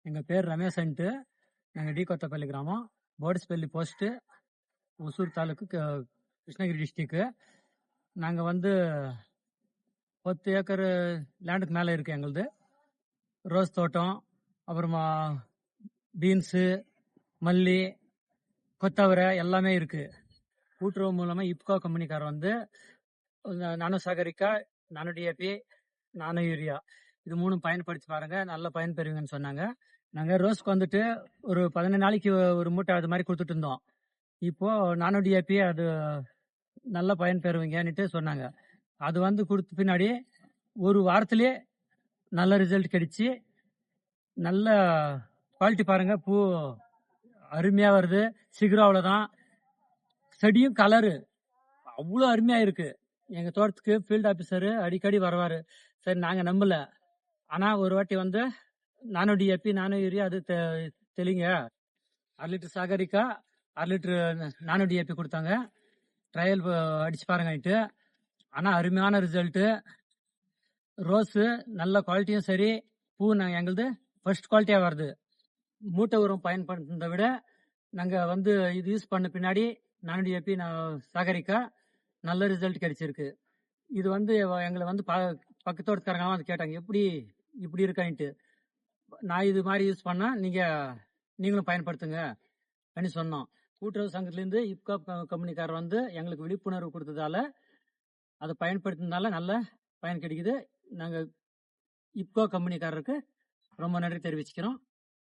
எங்கள் பேர் ரமேஷன்ட்டு. நாங்கள் டி கொத்தப்பள்ளி கிராமம், போர்ட்ஸ்பள்ளி போஸ்ட்டு, ஒசூர் தாலுக்கு, கிருஷ்ணகிரி டிஸ்ட்ரிக்கு. நாங்கள் 10 ஏக்கர் லேண்டுக்கு மேலே இருக்குது எங்களுது. ரோஸ் தோட்டம், அப்புறமா பீன்ஸு, மல்லி, கொத்தவரை எல்லாமே இருக்குது. கூட்டுறவு மூலமாக இப்கோ கம்பெனிக்கார் நானோ சாகரிக்கா, நானோ டிஏபி, நானோ யூரியா இது 3 பயன்படுத்தி பாருங்க, நல்ல பயன் பெறுவீங்கன்னு சொன்னாங்க. நாங்கள் ரோஸ்க்கு ஒரு 15 நாளைக்கு ஒரு மூட்டை அது மாதிரி கொடுத்துட்டு இருந்தோம். இப்போ நானோ டிஏபி அது நல்ல பயன் பெறுவீங்கன்னுட்டு சொன்னாங்க. அது கொடுத்த பின்னாடி ஒரு வாரத்திலே நல்ல ரிசல்ட் கிடைச்சி, நல்ல குவாலிட்டி பாருங்க, பூ அருமையா வருது. சிகரம் அவ்வளோதான், செடியும் கலரு அவ்வளோ அருமையா இருக்கு. எங்க தோட்டத்துக்கு ஃபீல்டு ஆபீசர் அடிக்கடி வருவாரு. சரி, நாங்க நம்பல. ஆனா ஒரு வாட்டி நானோ டிஏபி, நானோ யூரியா அது தெளிங்க, 1/2 லிட்டர் சாகரிக்கா, 1/2 லிட்டர் நானோ டிஏபி கொடுத்தாங்க. ட்ரையல் அடிச்சு பாருங்கன்ட்டு. ஆனா அருமையான ரிசல்ட்டு. ரோஸு நல்ல குவாலிட்டியும் சரி, பூ எங்களுது ஃபர்ஸ்ட் குவாலிட்டியா வருது. மூட்டை உரம் பயன்படுத்துறதை விட நாங்க இது யூஸ் பண்ண பின்னாடி நானோ டிஏபி, சாகரிக்கா நல்ல ரிசல்ட் கிடைச்சிருக்கு. இது எங்களை பக்கத்தோட்டக்காரங்க வந்து கேட்டாங்க, எப்படி இப்படி இருக்கான்ட்டு. நான் இது மாதிரி யூஸ் பண்ணா நீங்களும் பயன்படுத்துங்க அப்படின்னு சொன்னோம். கூட்டுறவு சங்கத்திலேருந்து இப்கோ கம்பெனிக்காரர் எங்களுக்கு விழிப்புணர்வு கொடுத்ததால, அதை பயன்படுத்தினால நல்ல பயன் கிடைக்குது. நாங்கள் இப்கோ கம்பெனிக்காரருக்கு ரொம்ப நன்றி தெரிவிச்சுக்கிறோம்.